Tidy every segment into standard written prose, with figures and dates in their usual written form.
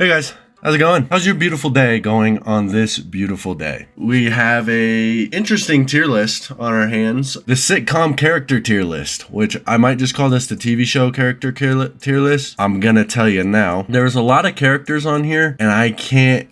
Hey guys, how's it going? How's your beautiful day going on this beautiful day? We have a interesting tier list on our hands. The sitcom character tier list, which I might just call this the TV show character tier list. I'm gonna tell you now. There's a lot of characters on here, and I can't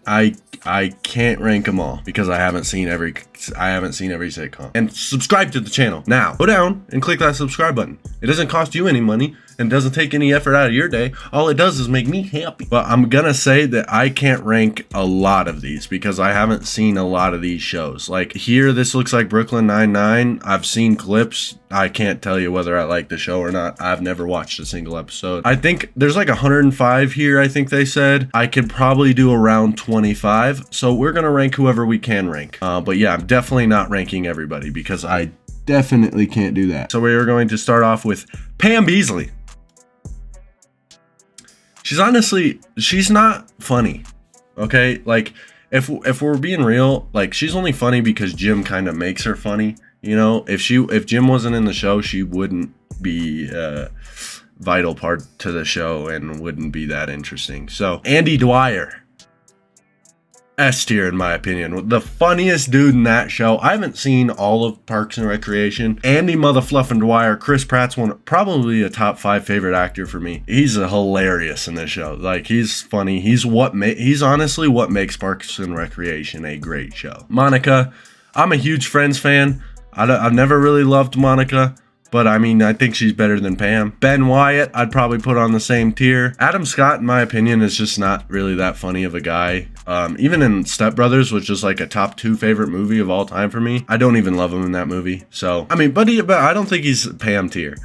rank them all because I haven't seen every sitcom. And subscribe to the channel now. Go down and click that subscribe button. It doesn't cost you any money and doesn't take any effort out of your day. All it does is make me happy. But I'm gonna say that I can't rank a lot of these because I haven't seen a lot of these shows. Like here, this looks like Brooklyn Nine-Nine. I've seen clips. I can't tell you whether I like the show or not. I've never watched a single episode. I think there's like 105 here, I think they said. I could probably do around 25. So we're gonna rank whoever we can rank. But yeah, I'm definitely not ranking everybody because I definitely can't do that. So we are going to start off with Pam Beesly. She's not funny. Okay, like if we're being real, like she's only funny because Jim kind of makes her funny. You know, if Jim wasn't in the show, she wouldn't be a vital part to the show and wouldn't be that interesting. So Andy Dwyer, S tier in my opinion, the funniest dude in that show. I haven't seen all of Parks and Recreation. Andy motherfluffin' Dwyer, Chris Pratt's probably a top 5 favorite actor for me. He's hilarious in this show. Like he's funny. He's honestly what makes Parks and Recreation a great show. Monica, I'm a huge Friends fan. I've never really loved Monica, but I mean, I think she's better than Pam. Ben Wyatt, I'd probably put on the same tier. Adam Scott, in my opinion, is just not really that funny of a guy. Even in Step Brothers, which is like a top 2 favorite movie of all time for me, I don't even love him in that movie. So, I mean, but I don't think he's Pam tier.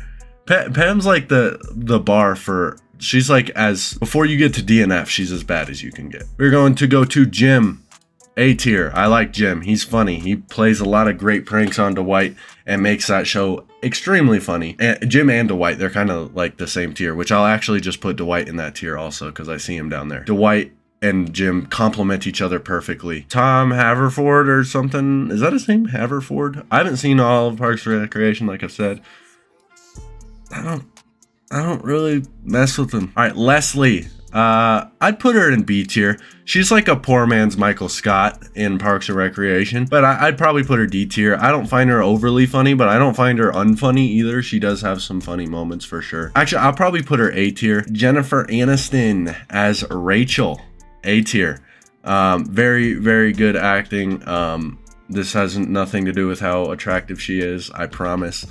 Pam's like the bar for, she's like before you get to DNF, she's as bad as you can get. We're going to go to Jim. A tier. I like Jim. He's funny. He plays a lot of great pranks on Dwight and makes that show extremely funny. And Jim and Dwight, they're kind of like the same tier, which I'll actually just put Dwight in that tier also because I see him down there. Dwight and Jim complement each other perfectly. Tom Haverford or something. Is that his name? Haverford? I haven't seen all of Parks and Recreation, like I've said. I don't really mess with him. All right, Leslie. I'd put her in B tier. She's like a poor man's Michael Scott in Parks and Recreation, but I'd probably put her D tier. I don't find her overly funny, but I don't find her unfunny either. She does have some funny moments for sure. Actually, I'll probably put her A tier. Jennifer Aniston as Rachel, A tier. Very, very good acting. This has nothing to do with how attractive she is, I promise.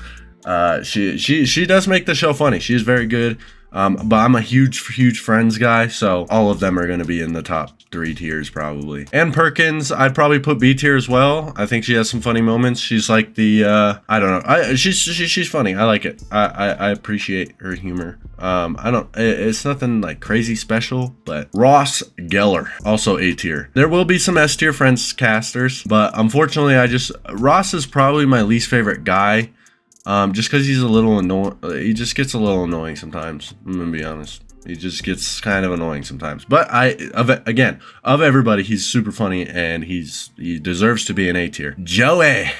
She does make the show funny. She is very good. But I'm a huge Friends guy, so all of them are going to be in the top 3 tiers probably. Ann Perkins, I'd probably put B tier as well. I think she has some funny moments. She's like the I don't know. She's funny. I like it. I appreciate her humor. It's nothing like crazy special, but Ross Geller, also A tier. There will be some S tier Friends casters, but unfortunately Ross is probably my least favorite guy. Just because he's a little annoying. He just gets a little annoying sometimes. I'm gonna be honest. He just gets kind of annoying sometimes. But of everybody, he's super funny and he deserves to be an A tier. Joey.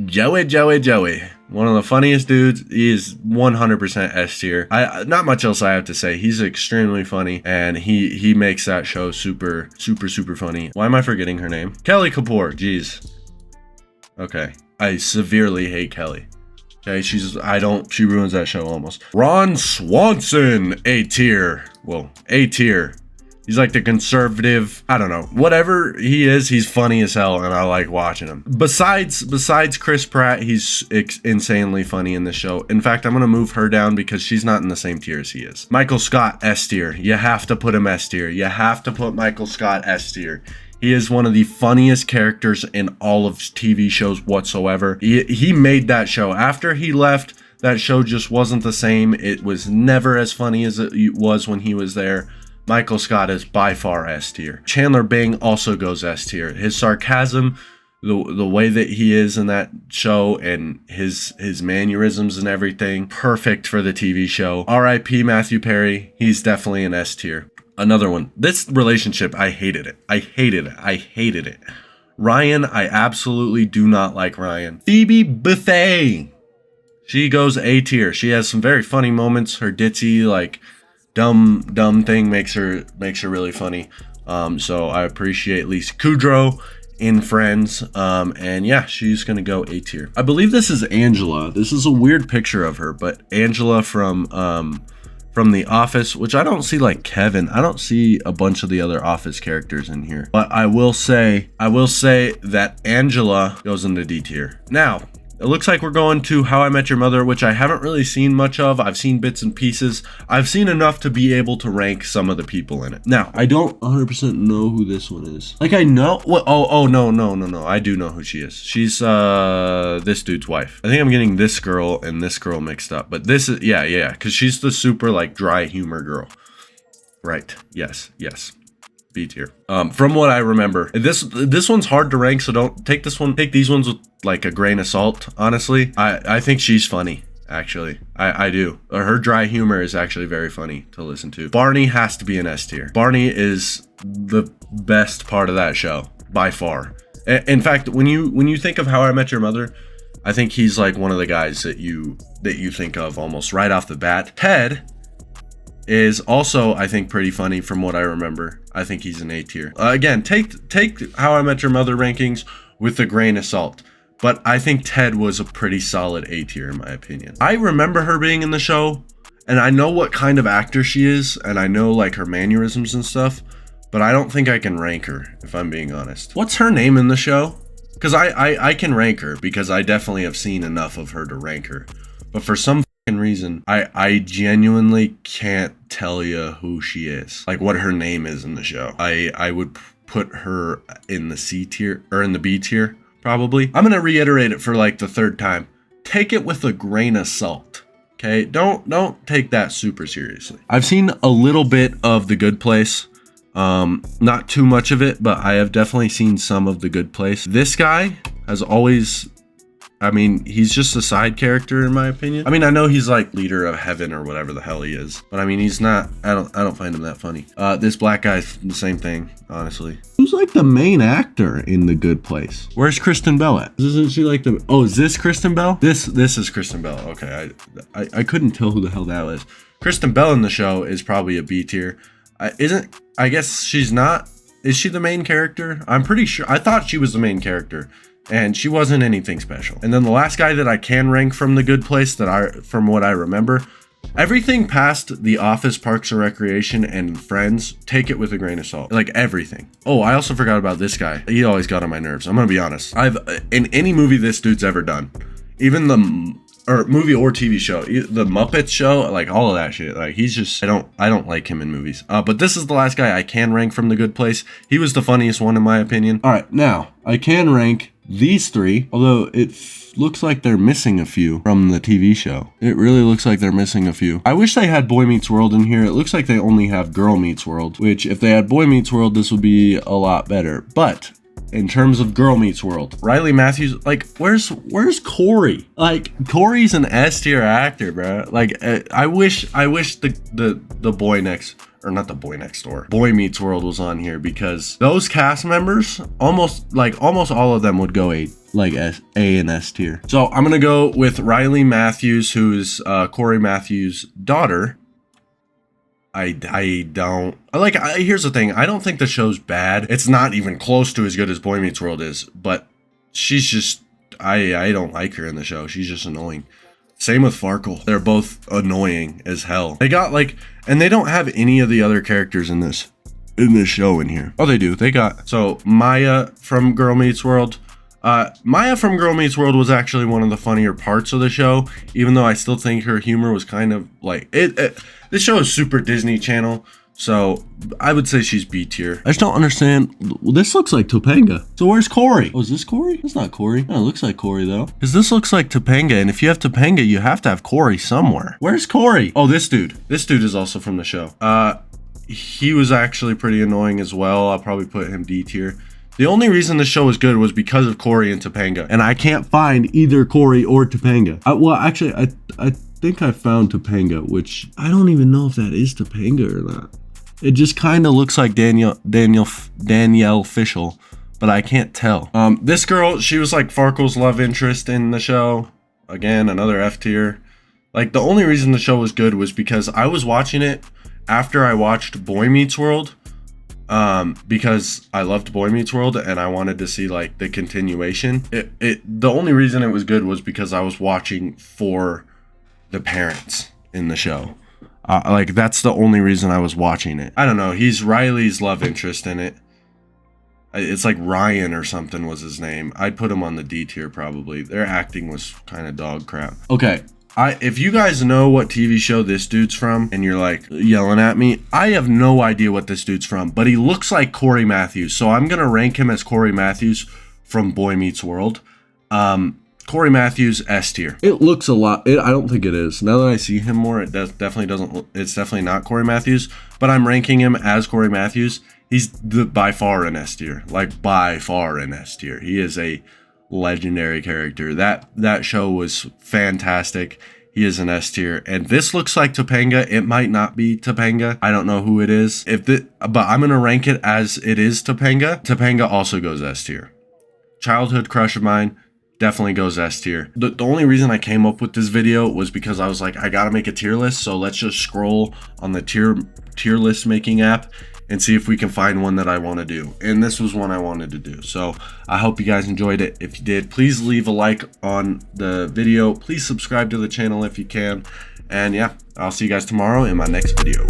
Joey. One of the funniest dudes. He is 100% S tier. Not much else I have to say. He's extremely funny and he makes that show super funny. Why am I forgetting her name? Kelly Kapoor. Jeez. Okay. I severely hate Kelly. Okay, she ruins that show almost. Ron Swanson, A tier. Well, A tier. He's like the conservative, I don't know. Whatever he is, he's funny as hell and I like watching him. Besides Chris Pratt, he's insanely funny in this show. In fact, I'm going to move her down because she's not in the same tier as he is. Michael Scott, S tier. You have to put him S tier. You have to put Michael Scott S tier. He is one of the funniest characters in all of TV shows whatsoever. He made that show. After he left, that show just wasn't the same. It was never as funny as it was when he was there. Michael Scott is by far S tier. Chandler Bing also goes S tier. His sarcasm, the way that he is in that show and his mannerisms and everything, perfect for the TV show. R.I.P. Matthew Perry. He's definitely an S tier. Another one. This relationship, I hated it. Ryan, I absolutely do not like Ryan. Phoebe Buffay. She goes A tier. She has some very funny moments. Her ditzy, like, dumb thing makes her really funny. So I appreciate Lisa Kudrow in Friends. And yeah, she's gonna go A tier. I believe this is Angela. This is a weird picture of her, but Angela from The Office, which I don't see like Kevin. I don't see a bunch of the other Office characters in here. But I will say that Angela goes into D tier. Now, it looks like we're going to How I Met Your Mother, which I haven't really seen much of. I've seen bits and pieces. I've seen enough to be able to rank some of the people in it. Now, I don't 100% know who this one is. Like, I know what. Oh, no. I do know who she is. She's this dude's wife. I think I'm getting this girl and this girl mixed up. But this is, yeah, because she's the super like dry humor girl. Right. Yes. B tier. From what I remember, this one's hard to rank, so don't take this one. Take these ones with like a grain of salt. Honestly, I think she's funny. Actually, I do. Her dry humor is actually very funny to listen to. Barney has to be an S tier. Barney is the best part of that show by far. In fact, when you think of How I Met Your Mother, I think he's like one of the guys that you think of almost right off the bat. Ted is also, I think, pretty funny from what I remember. I think he's an A tier. Again, take How I Met Your Mother rankings with a grain of salt. But I think Ted was a pretty solid A tier in my opinion. I remember her being in the show, and I know what kind of actor she is, and I know like her mannerisms and stuff, but I don't think I can rank her, if I'm being honest. What's her name in the show? Because I can rank her, because I definitely have seen enough of her to rank her. But for some reason, I genuinely can't tell you who she is, like what her name is in the show. I would put her in the C tier, or in the B tier, probably. I'm gonna reiterate it for like the third time. Take it with a grain of salt. Okay, don't take that super seriously. I've seen a little bit of The Good Place. Not too much of it, but I have definitely seen some of The Good Place. This guy has always, I mean, he's just a side character in my opinion. I mean, I know he's like leader of heaven or whatever the hell he is, but I mean, he's not, I don't find him that funny. This black guy's the same thing, honestly. Who's like the main actor in The Good Place? Where's Kristen Bell at? Isn't she like the, oh, is this Kristen Bell? This is Kristen Bell. Okay, I couldn't tell who the hell that was. Kristen Bell in the show is probably a B tier. I guess she's not, is she the main character? I'm pretty sure, I thought she was the main character. And she wasn't anything special. And then the last guy that I can rank from The Good Place, from what I remember, everything past The Office, Parks and Recreation, and Friends, take it with a grain of salt. Like everything. Oh, I also forgot about this guy. He always got on my nerves. I'm gonna be honest. In any movie this dude's ever done, even movie or TV show, the Muppets show, like all of that shit, like he's just, I don't like him in movies. But this is the last guy I can rank from The Good Place. He was the funniest one in my opinion. All right, now I can rank these three, although it looks like they're missing a few from the TV show. It really looks like they're missing a few. I wish they had Boy Meets World in here. It looks like they only have Girl Meets World, which if they had Boy Meets World, this would be a lot better. But in terms of Girl Meets World, Riley Matthews, like where's Corey? Like Corey's an S tier actor, bro. Like I wish the boy next, or not the boy next door, Boy Meets World was on here, because those cast members, almost all of them would go A and S tier. So I'm gonna go with Riley Matthews, who's Corey Matthews' daughter. Here's the thing. I don't think the show's bad. It's not even close to as good as Boy Meets World is, but she's just, I don't like her in the show. She's just annoying. Same with Farkle. They're both annoying as hell. They got like, and they don't have any of the other characters in this show in here. Oh, they do. They got, so Maya from Girl Meets World. Maya from Girl Meets World was actually one of the funnier parts of the show, even though I still think her humor was kind of like, this show is super Disney Channel, so I would say she's B tier. I just don't understand. Well, this looks like Topanga. So where's Corey? Oh, is this Corey? That's not Corey. No, it looks like Corey though. Because this looks like Topanga, and if you have Topanga, you have to have Corey somewhere. Where's Corey? Oh, this dude. This dude is also from the show. He was actually pretty annoying as well. I'll probably put him D tier. The only reason the show was good was because of Corey and Topanga, and I can't find either Corey or Topanga. Well, actually, I think I found Topanga, which I don't even know if that is Topanga or not. It just kind of looks like Danielle Fishel, but I can't tell. This girl, she was like Farkle's love interest in the show. Again, another F tier. Like the only reason the show was good was because I was watching it, after I watched Boy Meets World, because I loved Boy Meets World and I wanted to see like the continuation. The only reason it was good was because I was watching for the parents in the show. Like that's the only reason I was watching it. I don't know. He's Riley's love interest in it. It's like Ryan or something was his name. I'd put him on the D tier probably. Their acting was kind of dog crap. Okay. If you guys know what TV show this dude's from and you're like yelling at me, I have no idea what this dude's from, but he looks like Corey Matthews. So I'm going to rank him as Corey Matthews from Boy Meets World. Corey Matthews, S tier. It looks a lot. I don't think it is. Now that I see him more, it definitely doesn't. It's definitely not Corey Matthews, but I'm ranking him as Corey Matthews. He's by far an S tier. Like by far an S tier. He is a legendary character. That show was fantastic. He is an S tier, and this looks like Topanga. It might not be Topanga. I don't know who it is. But I'm gonna rank it as it is Topanga. Topanga also goes S tier. Childhood crush of mine, definitely goes S tier. The only reason I came up with this video was because I was like, I gotta make a tier list. So let's just scroll on the tier list making app and see if we can find one that I want to do. And this was one I wanted to do. So I hope you guys enjoyed it. If you did, please leave a like on the video. Please subscribe to the channel if you can. And yeah, I'll see you guys tomorrow in my next video.